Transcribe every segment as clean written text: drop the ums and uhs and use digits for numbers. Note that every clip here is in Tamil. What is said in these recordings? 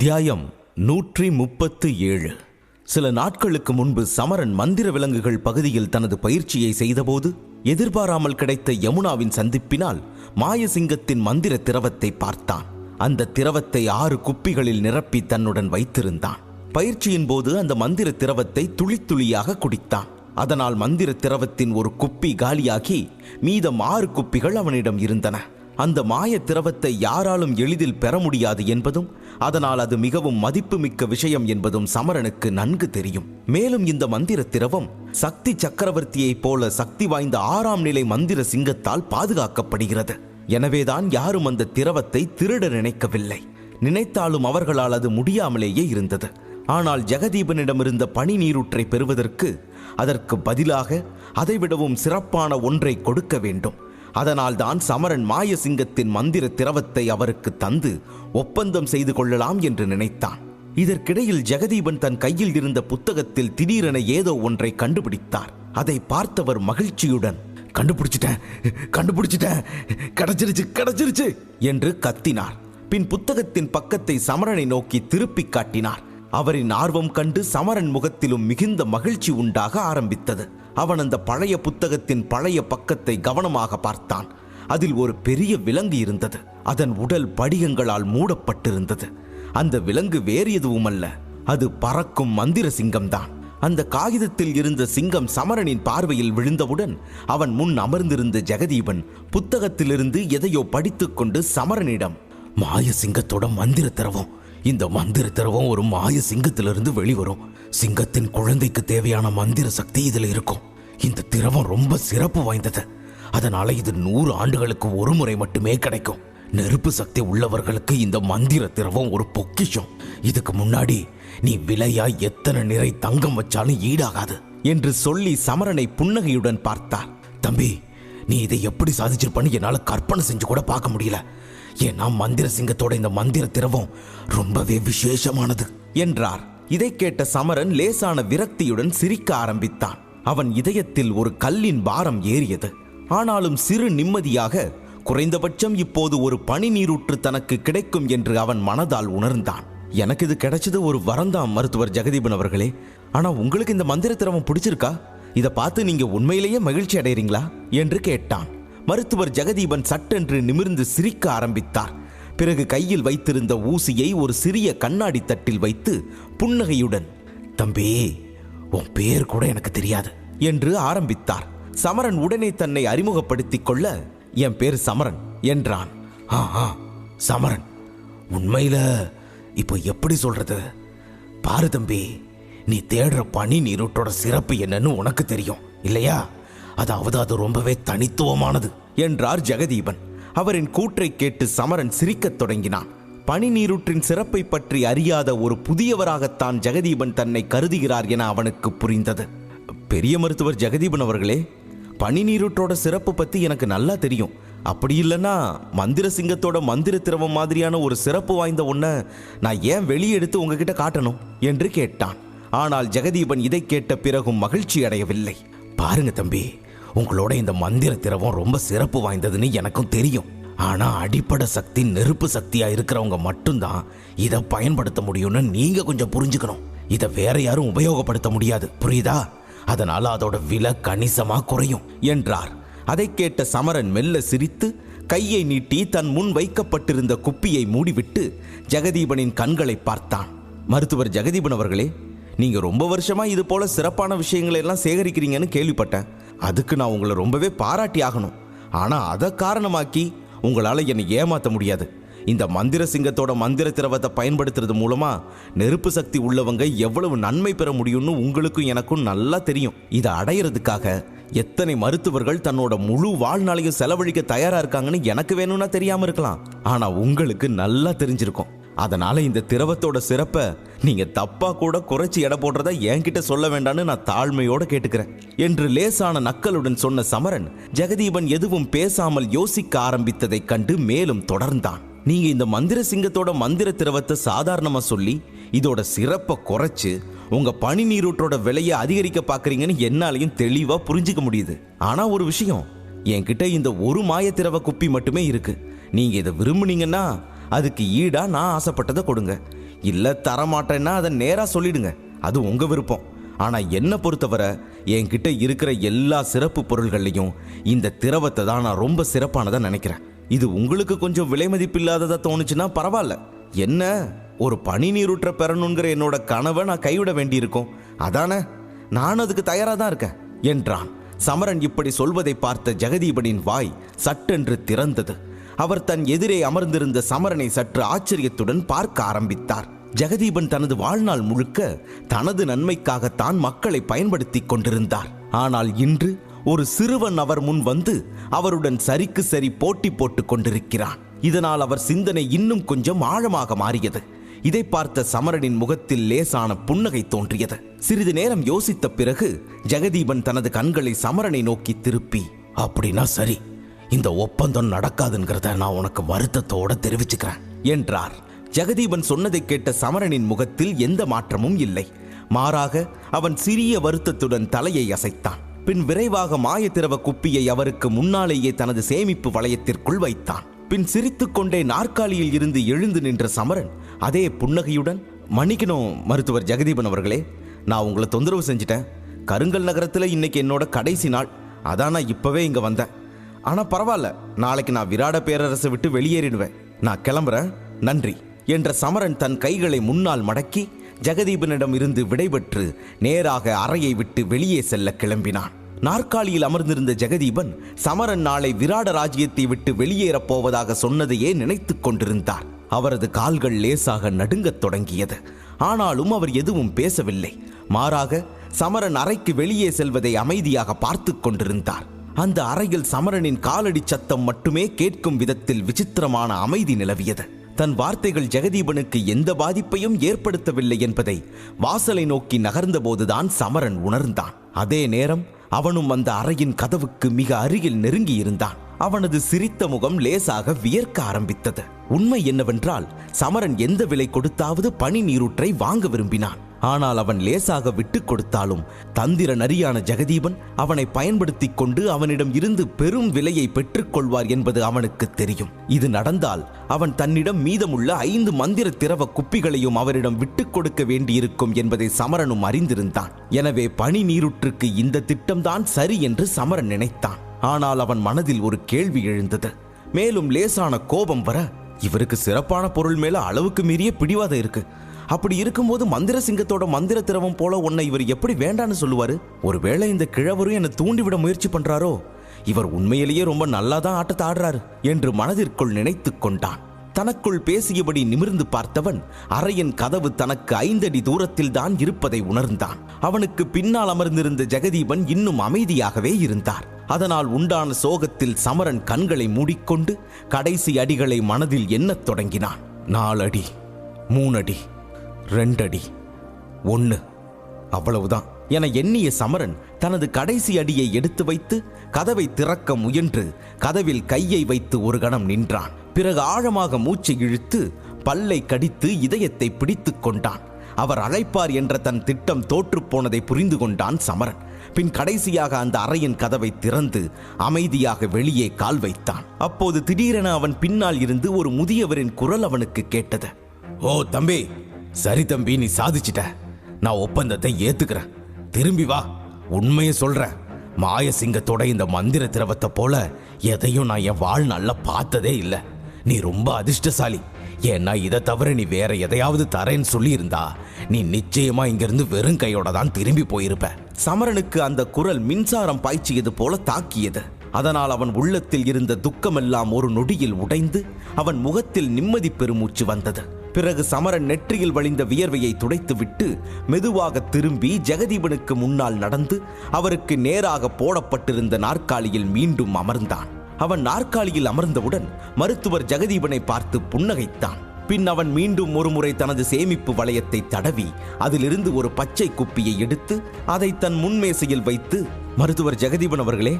அத்தியாயம் 137. சில நாட்களுக்கு முன்பு சமரன் மந்திர விலங்குகள் பகுதியில் தனது பயிற்சியை செய்தபோது எதிர்பாராமல் கிடைத்த யமுனாவின் சந்திப்பினால் மாயசிங்கத்தின் மந்திர திரவத்தை பார்த்தான். அந்த திரவத்தை 6 குப்பிகளில் நிரப்பி தன்னுடன் வைத்திருந்தான். பயிற்சியின் போது அந்த மந்திர திரவத்தை துளி துளியாக குடித்தான். அதனால் மந்திர திரவத்தின் ஒரு குப்பி காலியாகி மீதம் 6 குப்பிகள் அவனிடம் இருந்தன. அந்த மாய திரவத்தை யாராலும் எளிதில் பெற முடியாது என்பதும் அதனால் அது மிகவும் மதிப்புமிக்க விஷயம் என்பதும் சமரனுக்கு நன்கு தெரியும். மேலும் இந்த மந்திர திரவம் சக்தி சக்கரவர்த்தியைப் போல சக்தி வாய்ந்த 6ஆம் நிலை மந்திர சிங்கத்தால் பாதுகாக்கப்படுகிறது. எனவேதான் யாரும் அந்த திரவத்தை திருட நினைக்கவில்லை. நினைத்தாலும் அவர்களால் அது முடியாமலேயே இருந்தது. ஆனால் ஜெகதீபனிடமிருந்த பனி நீரூற்றை பெறுவதற்கு அதற்கு பதிலாக அதைவிடவும் சிறப்பான ஒன்றை கொடுக்க வேண்டும். அதனால் தான் சமரன் மாயசிங்கத்தின் மந்திர திரவத்தை அவருக்கு தந்து ஒப்பந்தம் செய்து கொள்ளலாம் என்று நினைத்தான். இதற்கிடையில் ஜெகதீபன் தன் கையில் இருந்த புத்தகத்தில் திடீரென ஏதோ ஒன்றை கண்டுபிடித்தார். அதை பார்த்தவர் மகிழ்ச்சியுடன் கண்டுபிடிச்சிட்டேன், கிடைச்சிருச்சு என்று கத்தினார். பின் புத்தகத்தின் பக்கத்தை சமரனை நோக்கி திருப்பி காட்டினார். அவரின் ஆர்வம் கண்டு சமரன் முகத்திலும் மிகுந்த மகிழ்ச்சி உண்டாக ஆரம்பித்தது. அவன் அந்த பழைய புத்தகத்தின் பழைய பக்கத்தை கவனமாக பார்த்தான். அதில் ஒரு பெரிய விலங்கு இருந்தது. அதன் உடல் படிகங்களால் மூடப்பட்டிருந்தது. அந்த விலங்கு வேறு எதுவும் அல்ல, அது பறக்கும் மந்திர சிங்கம்தான். அந்த காகிதத்தில் இருந்த சிங்கம் சமரனின் பார்வையில் விழுந்தவுடன் அவன் முன் அமர்ந்திருந்த ஜெகதீபன் புத்தகத்திலிருந்து எதையோ படித்துக்கொண்டு சமரனிடம், மாய சிங்கத்தோட மந்திர திரவம், இந்த மந்திர திரவம் ஒரு மாய சிங்கத்திலிருந்து வெளிவரும். சிங்கத்தின் குழந்தைக்கு தேவையான மந்திர சக்தி இதில் இருக்கும். இந்த திரவம் ரொம்ப சிறப்பு வாய்ந்தது. அதனால இது 100 ஆண்டுகளுக்கு ஒரு முறை மட்டுமே கிடைக்கும். நெருப்பு சக்தி உள்ளவர்களுக்கு இந்த மந்திர திரவம் ஒரு பொக்கிஷம். இதுக்கு முன்னாடி நீ விலையா எத்தனை நிறை தங்கம் வச்சாலும் ஈடாகாது என்று சொல்லி சமரனை புன்னகையுடன் பார்த்தார். தம்பி, நீ இதை எப்படி சாதிச்சிருப்பான்னு என்னால கற்பனை செஞ்சு கூட பார்க்க முடியல. ஏன்னா மந்திர சிங்கத்தோட இந்த மந்திர திரவம் ரொம்பவே விசேஷமானது என்றார். இதை கேட்ட சமரன் லேசான விரக்தியுடன் சிரிக்க ஆரம்பித்தான். அவன் இதயத்தில் ஒரு கல்லின் பாரம் ஏறியது. ஆனாலும் சிறு நிம்மதியாக குறைந்தபட்சம் இப்போது ஒரு பனி நீரூற்று தனக்கு கிடைக்கும் என்று அவன் மனதால் உணர்ந்தான். எனக்கு இது கிடைச்சது ஒரு வரந்தான் மருத்துவர் ஜெகதீபன் அவர்களே. ஆனா உங்களுக்கு இந்த மந்திர திரவம் பிடிச்சிருக்கா? இதை பார்த்து நீங்க உண்மையிலேயே மகிழ்ச்சி அடைறீங்களா என்று கேட்டான். மருத்துவர் ஜெகதீபன் சட்டென்று நிமிர்ந்து சிரிக்க ஆரம்பித்தார். பிறகு கையில் வைத்திருந்த ஊசியை ஒரு சிறிய கண்ணாடி தட்டில் வைத்து புன்னகையுடன், தம்பி, உன் பேர் கூட எனக்கு தெரியாது என்று ஆரம்பித்தார். சமரன் உடனே தன்னை அறிமுகப்படுத்திக் கொள்ள, என் பேர் சமரன் என்றான். சமரன், உண்மையில இப்போ எப்படி சொல்றது? பாரு தம்பி, நீ தேடுற பனி நீரூற்றோட சிறப்பு என்னன்னு உனக்கு தெரியும் இல்லையா? அதாவது அது ரொம்பவே தனித்துவமானது என்றார் ஜெகதீபன். அவரின் கூற்றை கேட்டு சமரன் சிரிக்கத் தொடங்கினான். பனி நீரூற்றின் சிறப்பை பற்றி அறியாத ஒரு புதியவராகத்தான் ஜெகதீபன் தன்னை கருதுகிறார் என அவனுக்கு புரிந்தது. பெரிய மருத்துவர் ஜெகதீபன் அவர்களே, பனி நீரூற்றோட சிறப்பு பத்தி எனக்கு நல்லா தெரியும். அப்படி இல்லைன்னா மந்திர சிங்கத்தோட மந்திர திரவம் மாதிரியான ஒரு சிறப்பு வாய்ந்த ஒன்றை நான் ஏன் வெளியே எடுத்து உங்ககிட்ட காட்டணும் என்று கேட்டான். ஆனால் ஜெகதீபன் இதை கேட்ட பிறகும் மகிழ்ச்சி அடையவில்லை. பாருங்க தம்பி, உங்களோட இந்த மந்திர திரவம் ரொம்ப சிறப்பு வாய்ந்ததுன்னு எனக்கும் தெரியும். ஆனா அடிப்படை சக்தி நெருப்பு சக்தியா இருக்கிறவங்க மட்டும்தான் இதை பயன்படுத்த முடியும்னு நீங்க கொஞ்சம் புரிஞ்சுக்கணும். இதை வேற யாரும் உபயோகப்படுத்த முடியாது, புரியுதா? அதனால அதோட விலை கணிசமா குறையும் என்றார். அதை கேட்ட சமரன் மெல்ல சிரித்து கையை நீட்டி தன் முன் வைக்கப்பட்டிருந்த குப்பியை மூடிவிட்டு ஜெகதீபனின் கண்களை பார்த்தான். மருத்துவர் ஜெகதீபன் அவர்களே, நீங்க ரொம்ப வருஷமா இது போல சிறப்பான விஷயங்களை எல்லாம் சேகரிக்கிறீங்கன்னு கேள்விப்பட்டேன். அதுக்கு நான் உங்களை ரொம்பவே பாராட்டி ஆகணும். ஆனா அதை காரணமாக்கி உங்களால என்னை ஏமாற்ற முடியாது. இந்த மந்திர சிங்கத்தோட மந்திர திரவத்தை பயன்படுத்துறது மூலமா நெருப்பு சக்தி உள்ளவங்க எவ்வளவு நன்மை பெற முடியும்னு உங்களுக்கும் எனக்கும் நல்லா தெரியும். இதை அடையிறதுக்காக எத்தனை மருத்துவர்கள் தன்னோட முழு வாழ்நாளையும் செலவழிக்க தயாரா இருக்காங்கன்னு எனக்கு வேணும்னா தெரியாம இருக்கலாம். ஆனா உங்களுக்கு நல்லா தெரிஞ்சிருக்கும். அதனால இந்த திரவத்தோட சிறப்பை நீங்க தப்பா கூட குறைச்சி எடை போடுறதா என்கிட்ட சொல்ல வேண்டான்னு நான் தாழ்மையோட கேட்டுக்கிறேன் என்று லேசான நக்கலுடன் சொன்ன சமரன் ஜெகதீபன் எதுவும் பேசாமல் யோசிக்க ஆரம்பித்ததை கண்டு மேலும் தொடர்ந்தான். நீங்க இந்த மந்திர சிங்கத்தோட மந்திர திரவத்தை சாதாரணமா சொல்லி இதோட சிறப்பை குறைச்சு உங்க பனி நீரூற்றோட விலையை அதிகரிக்க பாக்குறீங்கன்னு என்னாலையும் தெளிவா புரிஞ்சுக்க முடியுது. ஆனா ஒரு விஷயம், என்கிட்ட இந்த ஒரு மாய திரவ குப்பி மட்டுமே இருக்கு. நீங்க இதை விரும்புனீங்கன்னா அதுக்கு ஈடா நான் ஆசைப்பட்டதை கொடுங்க. இல்ல தரமாட்டேன்னா அதை நேரா சொல்லிடுங்க, அது உங்க விருப்பம். ஆனா என்ன பொறுத்தவரை என்கிட்ட இருக்கிற எல்லா சிறப்பு பொருள்கள்லையும் இந்த திரவத்தை தான் நான் ரொம்ப சிறப்பானதா நினைக்கிறேன். இது உங்களுக்கு கொஞ்சம் விலை மதிப்பில்லாததா தோணுச்சுன்னா பரவாயில்ல. என்ன, ஒரு பனி நீரூற்ற பெறணுங்கிற என்னோட கனவை நான் கைவிட வேண்டியிருக்கும், அதானே? நான் அதுக்கு தயாரா தான் இருக்கேன் என்றான். சமரன் இப்படி சொல்வதை பார்த்த ஜெகதீபனின் வாய் சட்டென்று திறந்தது. அவர் தன் எதிரே அமர்ந்திருந்த சமரனை சற்று ஆச்சரியத்துடன் பார்க்க ஆரம்பித்தார். ஜெகதீபன் தனது வாழ்நாள் முழுக்க தனது நன்மைக்காகத்தான் மக்களை பயன்படுத்தி கொண்டிருந்தார். ஆனால் இன்று ஒரு சிறுவன் அவர் முன் வந்து அவருடன் சரிக்கு சரி போட்டி போட்டுக் கொண்டிருக்கிறான். இதனால் அவர் சிந்தனை இன்னும் கொஞ்சம் ஆழமாக மாறியது. இதை பார்த்த சமரனின் முகத்தில் லேசான புன்னகை தோன்றியது. சிறிது நேரம் யோசித்த பிறகு ஜெகதீபன் தனது கண்களை சமரனை நோக்கி திருப்பி, அப்படின்னா சரி, இந்த ஒப்பந்தம் நடக்காதுங்கிறத நான் உனக்கு வருத்தத்தோட தெரிவிச்சுக்கிறேன் என்றார். ஜெகதீபன் சொன்னதை கேட்ட சமரனின் முகத்தில் எந்த மாற்றமும் இல்லை. மாறாக அவன் சிறிய வருத்தத்துடன் தலையை அசைத்தான். பின் விரைவாக மாயத்திரவ குப்பியை அவருக்கு முன்னாலேயே தனது சேமிப்பு வளையத்திற்குள் வைத்தான். பின் சிரித்துக்கொண்டே நாற்காலியில் இருந்து எழுந்து நின்ற சமரன் அதே புன்னகையுடன், மன்னிக்கணும் மருத்துவர் ஜெகதீபன் அவர்களே, நான் உங்களை தொந்தரவு செஞ்சிட்டேன். கருங்கல் நகரத்தில் இன்னைக்கு என்னோட கடைசி நாள், அதான் நான் இப்பவே இங்க வந்தேன். ஆனா பரவாயில்ல, நாளைக்கு நான் விராட பேரரசை விட்டு வெளியேறிடுவேன். நான் கிளம்புறேன், நன்றி என்ற சமரன் தன் கைகளை முன்னால் மடக்கி ஜெகதீபனிடம் இருந்து விடைபெற்று நேராக அறையை விட்டு வெளியே செல்ல கிளம்பினான். நாற்காலியில் அமர்ந்திருந்த ஜெகதீபன் சமரன் நாளை விராட ராஜ்யத்தை விட்டு வெளியேறப் போவதாக சொன்னதையே நினைத்துக் கொண்டிருந்தார். அவரது கால்கள் லேசாக நடுங்கத் தொடங்கியது. ஆனாலும் அவர் எதுவும் பேசவில்லை. மாறாக சமரன் அறைக்கு வெளியே செல்வதை அமைதியாக பார்த்து கொண்டிருந்தார். அந்த அறையில் சமரனின் காலடி சத்தம் மட்டுமே கேட்கும் விதத்தில் விசித்திரமான அமைதி நிலவியது. தன் வார்த்தைகள் ஜெகதீபனுக்கு எந்த பாதிப்பையும் ஏற்படுத்தவில்லை என்பதை வாசலை நோக்கி நகர்ந்தபோதுதான் சமரன் உணர்ந்தான். அதே நேரம் அவனும் அந்த அறையின் கதவுக்கு மிக அருகில் நெருங்கி இருந்தான். அவனது சிரித்த முகம் லேசாக வியர்க்க ஆரம்பித்தது. உண்மை என்னவென்றால் சமரன் எந்த விலை கொடுத்தாவது பனி நீரூற்றை வாங்க விரும்பினான். ஆனால் அவன் லேசாக விட்டுக் கொடுத்தாலும் தந்திர நரியான ஜெகதீபன் அவனை பயன்படுத்தி கொண்டு அவனிடம் இருந்து பெரும் விலையை பெற்றுக் கொள்வார் என்பது அவனுக்கு தெரியும். இது நடந்தால் அவன் தன்னிடம் மீதமுள்ள 5 மந்திர திரவ குப்பிகளையும் அவரிடம் விட்டுக் கொடுக்க வேண்டியிருக்கும் என்பதை சமரனும் அறிந்திருந்தான். எனவே பனி நீரூற்றுக்கு இந்த திட்டம்தான் சரி என்று சமரன் நினைத்தான். ஆனால் அவன் மனதில் ஒரு கேள்வி எழுந்தது. மேலும் லேசான கோபம் வர, இவருக்கு சிறப்பான பொருள் மேல அளவுக்கு மீறிய பிடிவாதம் இருக்கு. அப்படி இருக்கும்போது மந்திர சிங்கத்தோட மந்திர திரவம் போல உன்னை இவர் எப்படி வேண்டான்னு சொல்லுவாரு? ஒருவேளை இந்த கிழவரும் என்னை தூண்டிவிட முயற்சி பண்றாரோ? இவர் உண்மையிலேயே ரொம்ப நல்லாதான் ஆட்டத்தை ஆடுறாரு என்று மனதிற்குள் நினைத்து கொண்டான். தனக்குள் பேசியபடி நிமிர்ந்து பார்த்தவன் அறையின் கதவு தனக்கு 5 அடி தூரத்தில் தான் இருப்பதை உணர்ந்தான். அவனுக்கு பின்னால் அமர்ந்திருந்த ஜெகதீபன் இன்னும் அமைதியாகவே இருந்தார். அதனால் உண்டான சோகத்தில் சமரன் கண்களை மூடிக்கொண்டு கடைசி அடிகளை மனதில் எண்ணத் தொடங்கினான். 4 அடி, 3 அடி, 2 அடி, 1, அவ்வளவுதான் என எண்ணிய சமரன் தனது கடைசி அடியை எடுத்து வைத்து கதவை திறக்க முயன்று கதவில் கையை வைத்து ஒரு கணம் நின்றான். பிறகு ஆழமாக மூச்சை இழுத்து பல்லை கடித்து இதயத்தை பிடித்துக் கொண்டான். அவர் அழைப்பார் என்ற தன் திட்டம் தோற்று போனதை புரிந்து கொண்டான் சமரன். பின் கடைசியாக அந்த அறையின் கதவை திறந்து அமைதியாக வெளியே கால் வைத்தான். அப்போது திடீரென அவன் பின்னால் இருந்து ஒரு முதியவரின் குரல் அவனுக்கு கேட்டது. ஓ தம்பி, சரி தம்பி, நீ சாதிச்சிட்ட. நான் ஒப்பந்தத்தை ஏத்துக்கிறேன். திரும்பி வா, உண்மையை சொல்றேன். மாயசிங்கத்தோட இந்த மந்திர திரவத்தை போல எதையும் நான் என் வாழ்நாள்ல பார்த்ததே இல்லை. நீ ரொம்ப அதிர்ஷ்டசாலி. ஏன்னா இதை தவிர நீ வேற எதையாவது தரேன்னு சொல்லி இருந்தா நீ நிச்சயமா இங்கிருந்து வெறும் கையோட தான் திரும்பி போயிருப்ப. சமரனுக்கு அந்த குரல் மின்சாரம் பாய்ச்சியது போல தாக்கியது. அதனால் அவன் உள்ளத்தில் இருந்த துக்கமெல்லாம் ஒரு நொடியில் உடைந்து அவன் முகத்தில் நிம்மதி பெருமூச்சு வந்தது. பிறகு சமரன் நெற்றியில் வழிந்த வியர்வையை துடைத்துவிட்டு மெதுவாக திரும்பி ஜெகதீபனுக்கு முன்னால் நடந்து அவருக்கு நேராக போடப்பட்டிருந்த நாற்காலியில் மீண்டும் அமர்ந்தான். அவன் நாற்காலியில் அமர்ந்தவுடன் மருத்துவர் ஜெகதீபனை பார்த்து புன்னகைத்தான். பின் அவன் மீண்டும் ஒருமுறை தனது சேமிப்பு வளையத்தை தடவி அதிலிருந்து ஒரு பச்சை குப்பியை எடுத்து அதை தன் முன்மேசையில் வைத்து, மருத்துவர் ஜெகதீபன் அவர்களே,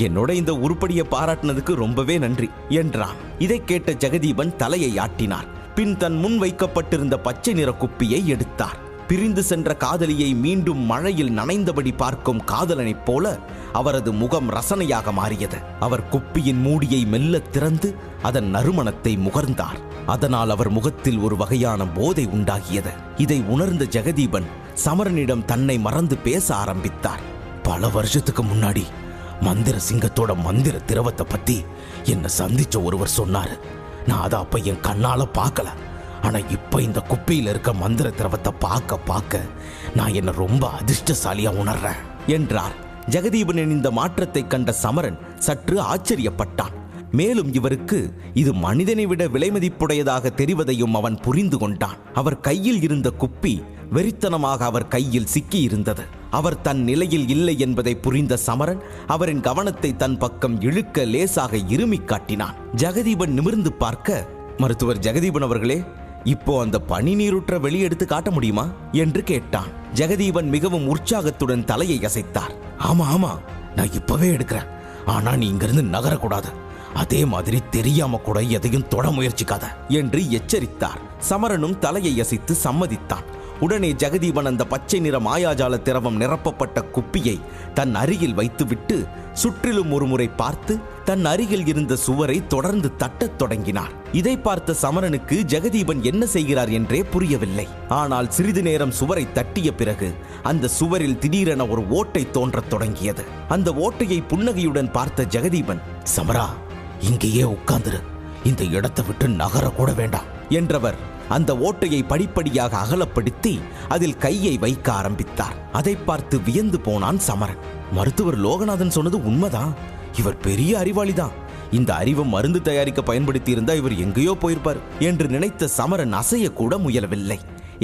என்னோட இந்த உருப்படியை பாராட்டினதுக்கு ரொம்பவே நன்றி என்றான். இதை கேட்ட ஜெகதீபன் தலையை ஆட்டினார். பின் தன் முன் வைக்கப்பட்டிருந்த பச்சை நிற குப்பியை எடுத்தார். பிரிந்து சென்ற காதலியை மீண்டும் மழையில் நனைந்தபடி பார்க்கும் காதலனைப் போல அவரது முகம் ரசனையாக மாறியது. அவர் குப்பியின் மூடியை மெல்ல திறந்து அதன் நறுமணத்தை முகர்ந்தார். அதனால் அவர் முகத்தில் ஒரு வகையான போதை உண்டாகியது. இதை உணர்ந்த ஜெகதீபன் சமரனிடம் தன்னை மறந்து பேச ஆரம்பித்தார். பல வருஷத்துக்கு முன்னாடி மந்திர சிங்கத்தோட மந்திர திரவத்தை பத்தி என்னை சந்திச்ச ஒருவர் சொன்னாரு. நான் அதை அப்ப என் கண்ணால பார்க்கல. ஆனா இப்ப இந்த குப்பையில இருக்க மந்திர திரவத்தை பார்க்க நான் என்ன ரொம்ப அதிர்ஷ்டசாலியா உணர்றேன் என்றார். ஜெகதீபனின் இந்த மாற்றத்தை கண்ட சமரன் சற்று ஆச்சரியப்பட்டான். மேலும் இவருக்கு இது மனிதனை விட விலைமதிப்புடையதாக தெரிவதையும் அவன் புரிந்து கொண்டான். அவர் கையில் இருந்த குப்பி வெறித்தனமாக அவர் கையில் சிக்கி இருந்தது. அவர் தன் நிலையில் இல்லை என்பதை புரிந்த சமரன் அவரின் கவனத்தை தன் பக்கம் இழுக்க லேசாக இருமி காட்டினான். ஜெகதீபன் நிமிர்ந்து பார்க்க, மருத்துவர் ஜெகதீபன் அவர்களே, இப்போ அந்த பனி நீருற்ற வெளியெடுத்து காட்ட முடியுமா என்று கேட்டான். ஜெகதீபன் மிகவும் உற்சாகத்துடன் தலையை அசைத்தார். ஆமா, நான் இப்பவே எடுக்கிறேன். ஆனா நீ இங்கிருந்து நகரக்கூடாது. அதே மாதிரி தெரியாம கூட எதையும் தொட முயற்சிக்காத என்று எச்சரித்தார். சமரனும் தலையை அசைத்து சம்மதித்தான். உடனே ஜெகதீபன் அந்த பச்சை நிற மாயாஜால திரவம் நிரப்பப்பட்ட குப்பியை தன் அருகில் வைத்துவிட்டு சுற்றிலும் ஒரு முறை பார்த்து தன் அருகில் இருந்த சுவரை தொடர்ந்து தட்டத் தொடங்கினார். இதை பார்த்த சமரனுக்கு ஜெகதீபன் என்ன செய்கிறார் என்றே புரியவில்லை. ஆனால் சிறிது நேரம் சுவரை தட்டிய பிறகு அந்த சுவரில் திடீரென ஒரு ஓட்டை தோன்றத் தொடங்கியது. அந்த ஓட்டையை புன்னகையுடன் பார்த்த ஜெகதீபன், சமரா, இங்கேயே உட்கார்ந்துரு, இந்த இடத்தை விட்டு நகர கூட வேண்டாம் என்றவர் அந்த ஓட்டையை படிப்படியாக அகலப்படுத்தி அதில் கையை வைக்க ஆரம்பித்தார். அதை பார்த்து வியந்து போனான் சமரன். மருத்துவர் லோகநாதன் சொன்னது உண்மைதான். இவர் பெரிய அறிவாளிதான். இந்த அறிவை மருந்து தயாரிக்க பயன்படுத்தி இருந்தா இவர் எங்கேயோ போயிருப்பார் என்று நினைத்த சமரன் அசைய கூட முயலவில்லை.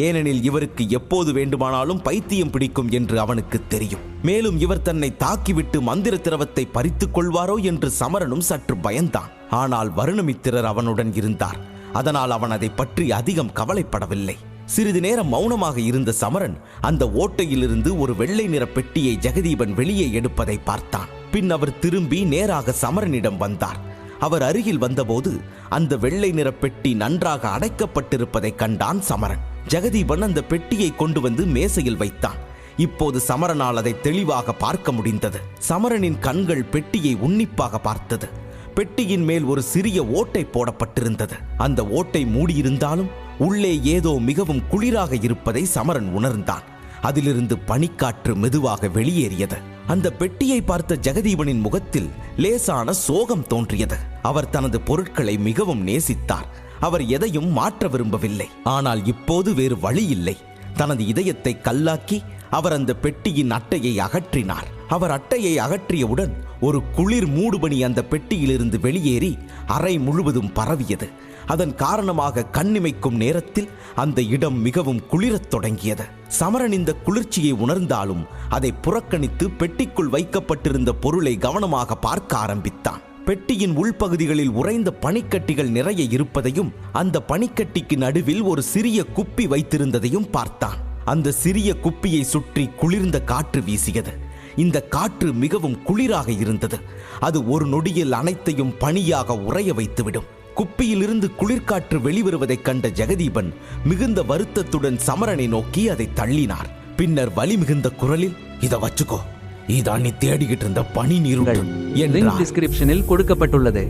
ஏனெனில் இவருக்கு எப்போது வேண்டுமானாலும் பைத்தியம் பிடிக்கும் என்று அவனுக்கு தெரியும். மேலும் இவர் தன்னை தாக்கிவிட்டு மந்திர திரவத்தை பறித்துக் கொள்வாரோ என்று சமரனும் சற்று பயந்தான். ஆனால் வருணமித்திரர் அவனுடன் இருந்தார். அதனால் அவன் அதை பற்றி அதிகம் கவலைப்படவில்லை. சிறிது நேரம் மௌனமாக இருந்த சமரன் அந்த ஓட்டையிலிருந்து ஒரு வெள்ளை நிற பெட்டியை ஜெகதீபன் வெளியே எடுப்பதை பார்த்தான். பின் அவர் திரும்பி நேராக சமரனிடம் வந்தார். அவர் அருகில் வந்தபோது அந்த வெள்ளை நிற பெட்டி நன்றாக அடைக்கப்பட்டிருப்பதை கண்டான் சமரன். ஜெகதீபன் அந்த பெட்டியை கொண்டு வந்து மேசையில் வைத்தான். இப்போது சமரனால் அதை தெளிவாக பார்க்க முடிந்தது. சமரனின் கண்கள் பெட்டியை உன்னிப்பாக பார்த்தது. பெட்டியின் மேல் ஒரு சிறிய ஓட்டை போடப்பட்டிருந்தது. அந்த ஓட்டை மூடியிருந்தாலும் உள்ளே ஏதோ மிகவும் குளிராக இருப்பதை சமரன் உணர்ந்தான். அதிலிருந்து பனிக்காற்று மெதுவாக வெளியேறியது. அந்த பெட்டியை பார்த்த ஜெகதீபனின் முகத்தில் லேசான சோகம் தோன்றியது. அவர் தனது பொருட்களை மிகவும் நேசித்தார். அவர் எதையும் மாற்ற விரும்பவில்லை. ஆனால் இப்போது வேறு வழி இல்லை. தனது இதயத்தை கல்லாக்கி அவர் அந்த பெட்டியின் அட்டையை அகற்றினார். அவர் அட்டையை அகற்றியவுடன் ஒரு குளிர் மூடுபனி அந்த பெட்டியிலிருந்து வெளியேறி அறை முழுவதும் பரவியது. அதன் காரணமாக கண்ணிமைக்கும் நேரத்தில் அந்த இடம் மிகவும் குளிரத் தொடங்கியது. சமரன் இந்த குளிர்ச்சியை உணர்ந்தாலும் அதை புறக்கணித்து பெட்டிக்குள் வைக்கப்பட்டிருந்த பொருளை கவனமாக பார்க்க ஆரம்பித்தான். பெட்டியின் உள்பகுதிகளில் உறைந்த பனிக்கட்டிகள் நிறைய இருப்பதையும் அந்த பனிக்கட்டிக்கு நடுவில் ஒரு சிறிய குப்பி வைத்திருந்ததையும் பார்த்தான். அந்த சிறிய குப்பியை சுற்றி குளிர்ந்த காற்று வீசியது. இந்த காற்று மிகவும் குளிராக இருந்தது. அது ஒரு நொடியில் அனைத்தையும் பனியாக உறைய வைத்துவிடும். குப்பியிலிருந்து குளிர்காற்று வெளிவருவதைக் கண்ட ஜெகதீபன் மிகுந்த வருத்தத்துடன் சமரனை நோக்கி அதை தள்ளினார். பின்னர் வலி மிகுந்த குரலில், இதை வச்சுக்கோ, இதான் நீ தேடிக்கிட்டு இருந்த பனி நீர் டிஸ்கிரிப்ஷனில் கொடுக்கப்பட்டுள்ளது.